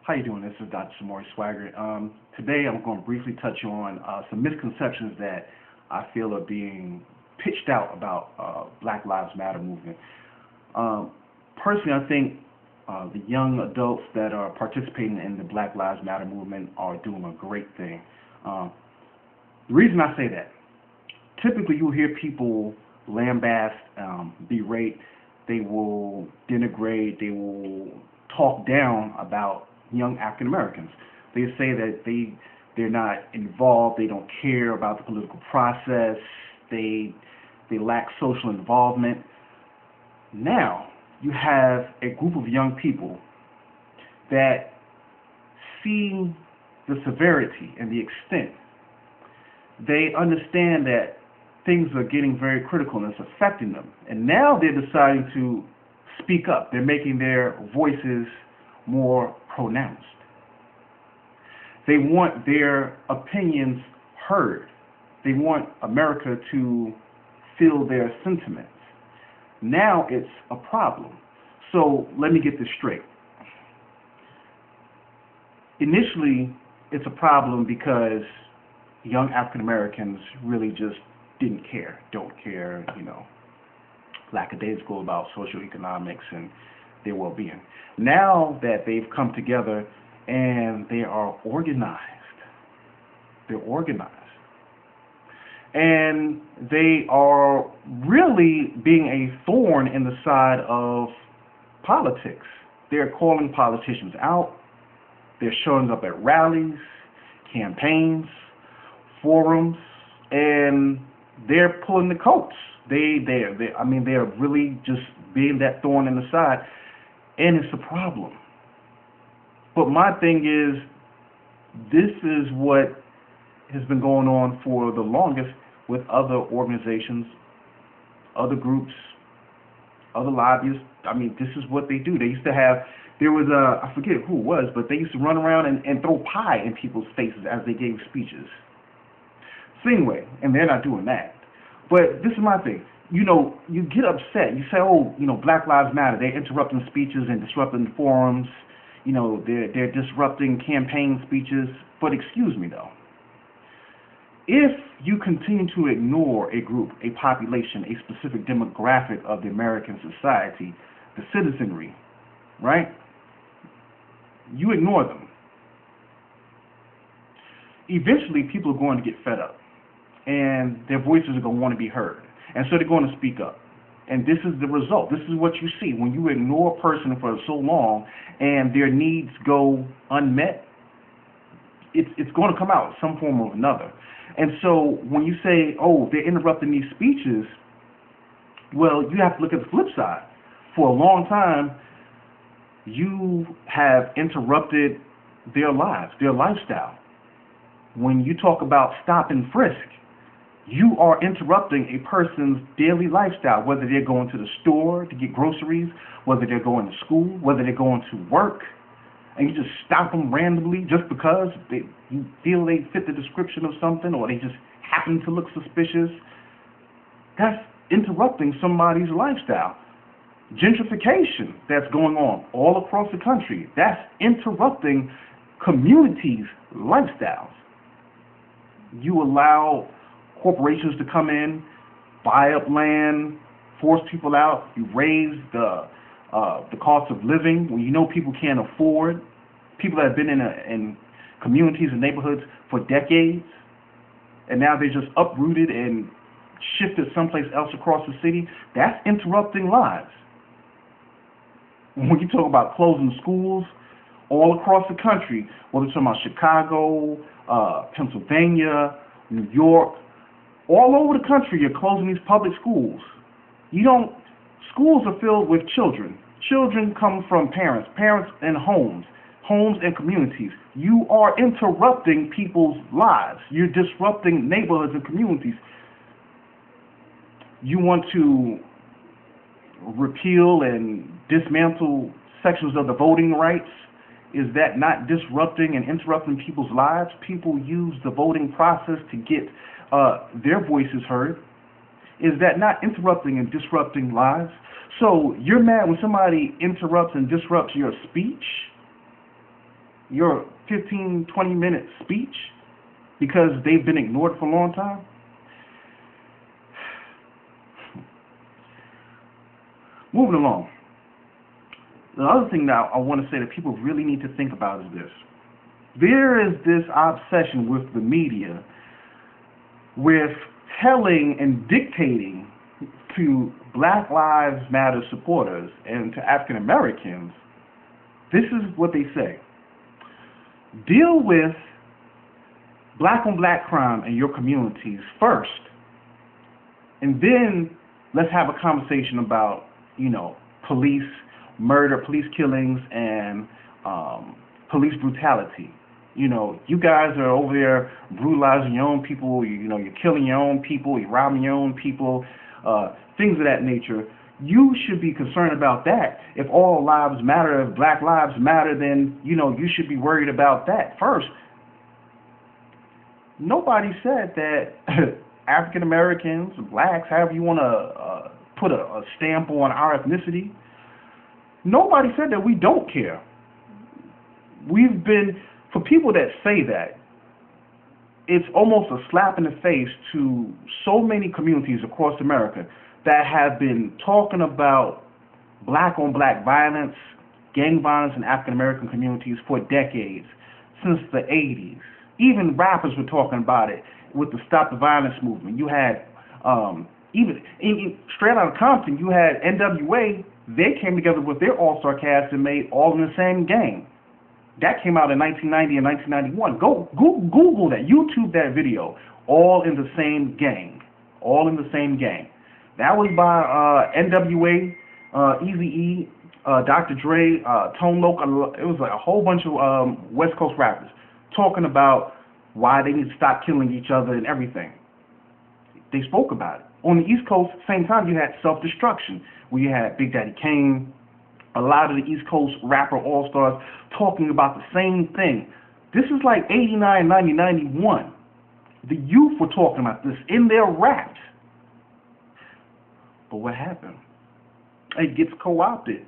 How you doing? This is Dr. Samori Swagger. Today I'm going to briefly touch on some misconceptions that I feel are being pitched out about Black Lives Matter movement. Personally, I think the young adults that are participating in the Black Lives Matter movement are doing a great thing. The reason I say that, typically you'll hear people lambast, berate, they will denigrate, they will talk down about young African Americans. They say that they're not involved, they don't care about the political process, they lack social involvement. Now you have a group of young people that see the severity and the extent. They understand that things are getting very critical and it's affecting them. And now they're deciding to speak up. They're making their voices more pronounced. They want their opinions heard. They want America to feel their sentiments. Now it's a problem. So let me get this straight. Initially, it's a problem because young African Americans really just didn't care, don't care, lackadaisical about socioeconomics and their well-being. Now that they've come together and they are organized, and they are really being a thorn in the side of politics. They're calling politicians out. They're showing up at rallies, campaigns, forums, and they're pulling the coats. They're really just being that thorn in the side, and it's a problem. But my thing is, this is what has been going on for the longest with other organizations, other groups, other lobbyists. This is what they do. They used to have, I forget who it was, but they used to run around and throw pie in people's faces as they gave speeches. So anyway, and they're not doing that. But this is my thing. You get upset. You say, Black Lives Matter. They're interrupting speeches and disrupting forums. They're disrupting campaign speeches. But excuse me, though. If you continue to ignore a group, a population, a specific demographic of the American society, the citizenry, right? You ignore them. Eventually, people are going to get fed up, and their voices are going to want to be heard. And so they're going to speak up. And this is the result. This is what you see. When you ignore a person for so long and their needs go unmet, it's going to come out in some form or another. And so when you say, they're interrupting these speeches, well, you have to look at the flip side. For a long time, you have interrupted their lives, their lifestyle. When you talk about stop and frisk, you are interrupting a person's daily lifestyle, whether they're going to the store to get groceries, whether they're going to school, whether they're going to work, and you just stop them randomly just because you feel they fit the description of something or they just happen to look suspicious. That's interrupting somebody's lifestyle. Gentrification that's going on all across the country, that's interrupting communities' lifestyles. You allow corporations to come in, buy up land, force people out. You raise the cost of living when you know people can't afford. People that have been in communities and neighborhoods for decades, and now they're just uprooted and shifted someplace else across the city. That's interrupting lives. When you talk about closing schools all across the country, whether it's talking about Chicago, Pennsylvania, New York, all over the country, you're closing these public schools. Schools are filled with children. Children come from parents and homes and communities. You are interrupting people's lives. You're disrupting neighborhoods and communities. You want to repeal and dismantle sections of the voting rights. Is that not disrupting and interrupting people's lives? People use the voting process to get their voices heard. Is that not interrupting and disrupting lives? So you're mad when somebody interrupts and disrupts your speech? your 15, 20-minute speech because they've been ignored for a long time? Moving along. The other thing that I want to say that people really need to think about is this. There is this obsession with the media with telling and dictating to Black Lives Matter supporters and to African Americans, this is what they say. Deal with black on black crime in your communities first, and then let's have a conversation about, police murder, police killings, and police brutality. You guys are over there brutalizing your own people, you're killing your own people, you're robbing your own people, things of that nature. You should be concerned about that. If all lives matter, if black lives matter, then, you should be worried about that first. Nobody said that African Americans, blacks, however you want to put a stamp on our ethnicity, nobody said that we don't care. For people that say that, it's almost a slap in the face to so many communities across America that have been talking about black on black violence, gang violence in African American communities for decades, since the 80s. Even rappers were talking about it with the Stop the Violence movement. You had, even straight out of Compton, you had NWA. They came together with their all-star cast and made All in the Same Gang. That came out in 1990 and 1991. Go Google that, YouTube that video, All in the Same Gang. All in the Same Gang. That was by NWA, Eazy-E, Dr. Dre, Tone Loc. It was like a whole bunch of West Coast rappers talking about why they need to stop killing each other and everything. They spoke about it. On the East Coast, same time, you had Self-Destruction, where you had Big Daddy Kane, a lot of the East Coast rapper all-stars talking about the same thing. This is like 89, 90, 91. The youth were talking about this in their raps. But what happened? It gets co-opted.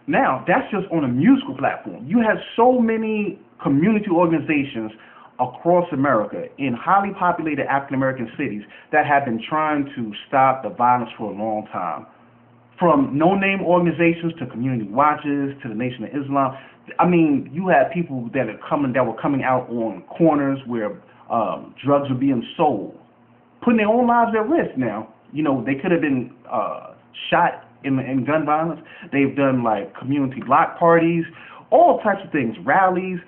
Now, that's just on a musical platform. You have so many community organizations across America in highly populated African American cities that have been trying to stop the violence for a long time. From no-name organizations to community watches to the Nation of Islam. I mean, you had people that were coming out on corners where drugs were being sold, putting their own lives at risk. Now, they could have been shot in gun violence. They've done like community block parties, all types of things, rallies.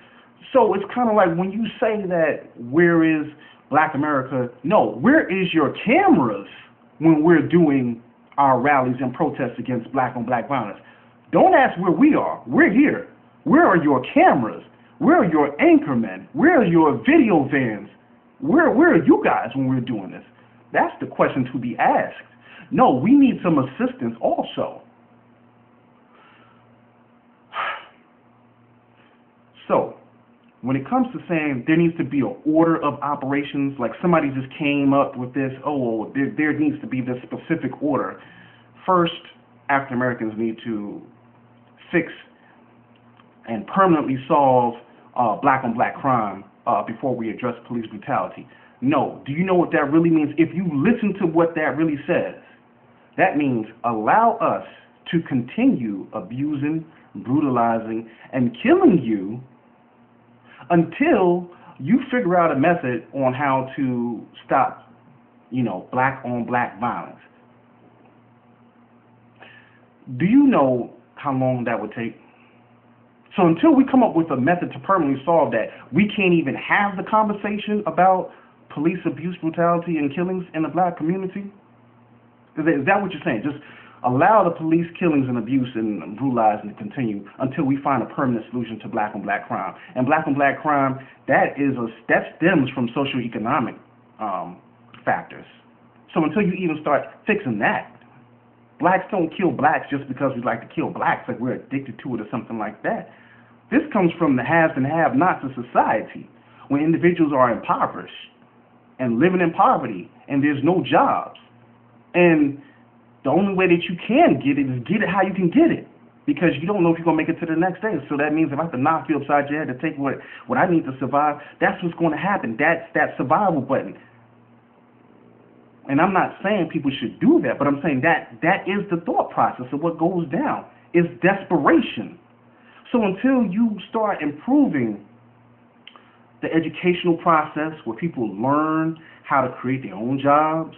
So it's kind of like when you say that, where is Black America? No, where is your cameras when we're doing our rallies and protests against black on black violence? Don't ask where we are. We're here. Where are your cameras? Where are your anchormen? Where are your video vans? Where are you guys when we're doing this? That's the question to be asked. No, we need some assistance also. So, when it comes to saying there needs to be an order of operations, like somebody just came up with this, there needs to be this specific order. First, African Americans need to fix and permanently solve black on black crime before we address police brutality. No. Do you know what that really means? If you listen to what that really says, that means allow us to continue abusing, brutalizing, and killing you until you figure out a method on how to stop, black on black violence. Do you know how long that would take? So until we come up with a method to permanently solve that, we can't even have the conversation about police abuse, brutality, and killings in the black community? Is that what you're saying? Just allow the police killings and abuse and brutalizing to continue until we find a permanent solution to black on black crime. And black on black crime, that stems from socioeconomic factors. So until you even start fixing that, blacks don't kill blacks just because we like to kill blacks, like we're addicted to it or something like that. This comes from the haves and have-nots of society, when individuals are impoverished and living in poverty and there's no jobs. And the only way that you can get it is get it how you can get it. because you don't know if you're going to make it to the next day. So that means if I have to knock you upside your head to take what I need to survive, that's what's going to happen. That's that survival button. And I'm not saying people should do that, but I'm saying that is the thought process of what goes down. It's desperation. So until you start improving the educational process where people learn how to create their own jobs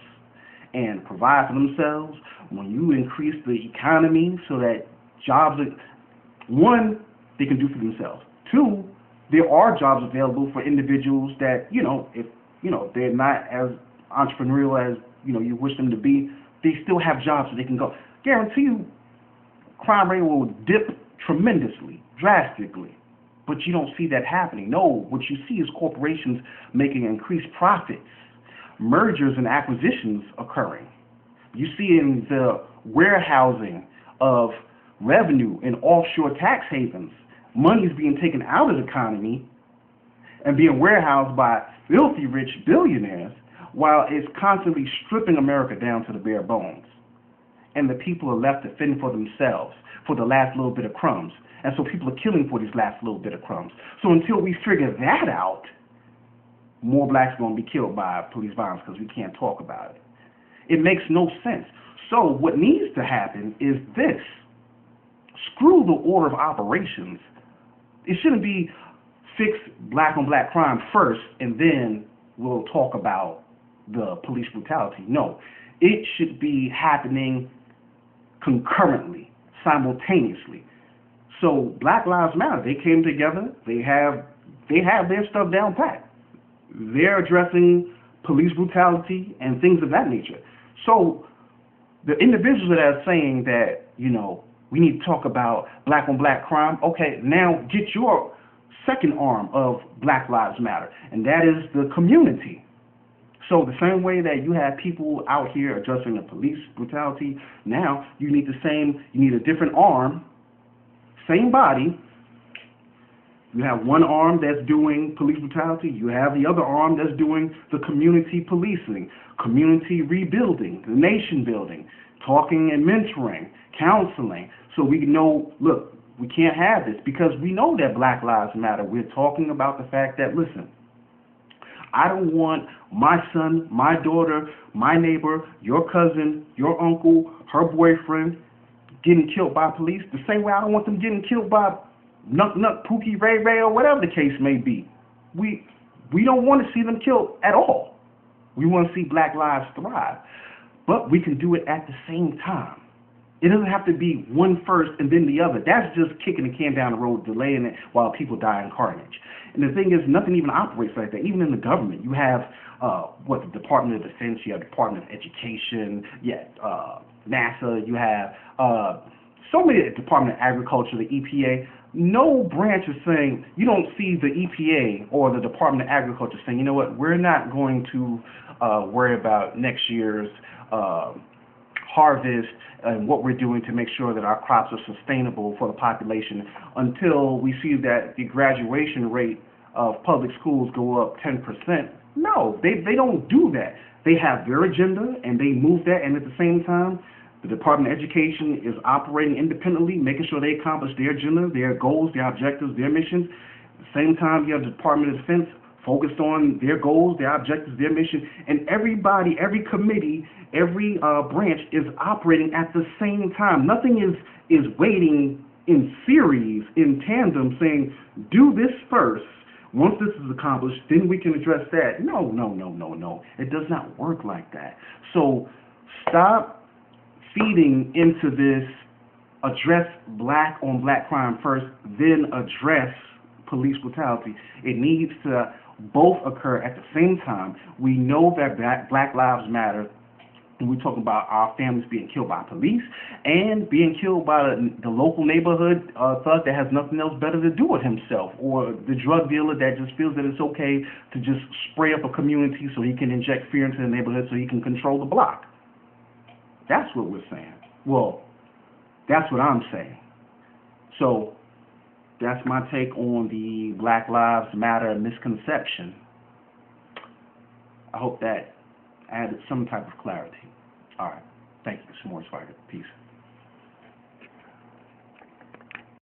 and provide for themselves, when you increase the economy so that jobs are, one, they can do for themselves. Two, there are jobs available for individuals that, if they're not as entrepreneurial as you wish them to be, they still have jobs so they can go. Guarantee you, crime rate will dip tremendously, drastically, but you don't see that happening. No, what you see is corporations making increased profits, mergers and acquisitions occurring. You see in the warehousing of revenue in offshore tax havens, money is being taken out of the economy and being warehoused by filthy rich billionaires, while it's constantly stripping America down to the bare bones. And the people are left to fend for themselves for the last little bit of crumbs. And so people are killing for these last little bit of crumbs. So until we figure that out, more blacks are going to be killed by police violence because we can't talk about it. It makes no sense. So what needs to happen is this. Screw the order of operations. It shouldn't be fix black on black crime first and then we'll talk about the police brutality. No, it should be happening concurrently, simultaneously. So Black Lives Matter, they came together, they have their stuff down pat. They're addressing police brutality and things of that nature. So the individuals that are saying that, we need to talk about black on black crime, okay, now get your second arm of Black Lives Matter, and that is the community. So the same way that you have people out here addressing the police brutality, now you need a different arm, same body. You have one arm that's doing police brutality, you have the other arm that's doing the community policing, community rebuilding, the nation building, talking and mentoring, counseling, so we know, look, we can't have this because we know that Black Lives Matter. We're talking about the fact that, listen, I don't want my son, my daughter, my neighbor, your cousin, your uncle, her boyfriend getting killed by police the same way I don't want them getting killed by Nuck Nuck, Pookie, Ray Ray, or whatever the case may be. We don't want to see them killed at all. We want to see black lives thrive. But we can do it at the same time. It doesn't have to be one first and then the other. That's just kicking the can down the road, delaying it while people die in carnage. And the thing is, nothing even operates like that. Even in the government, you have the Department of Defense, you have Department of Education, NASA, you have so many, Department of Agriculture, the EPA. No branch is saying, you don't see the EPA or the Department of Agriculture saying, you know what, we're not going to worry about next year's harvest and what we're doing to make sure that our crops are sustainable for the population until we see that the graduation rate of public schools go up 10%. No, they don't do that. They have their agenda and they move that, and at the same time, the Department of Education is operating independently, making sure they accomplish their agenda, their goals, their objectives, their missions. At the same time, you have the Department of Defense focused on their goals, their objectives, their mission, and everybody, every committee, every branch is operating at the same time. Nothing is waiting in series, in tandem, saying, do this first. Once this is accomplished, then we can address that. No. It does not work like that. So stop feeding into this, address black on black crime first, then address police brutality. It needs to both occur at the same time. We know that Black Lives Matter when we talk about our families being killed by police and being killed by the local neighborhood thug that has nothing else better to do with himself, or the drug dealer that just feels that it's okay to just spray up a community so he can inject fear into the neighborhood so he can control the block. That's what we're saying. Well, that's what I'm saying. So that's my take on the Black Lives Matter misconception. I hope that added some type of clarity. All right. Thank you. Some more Swagger. Peace.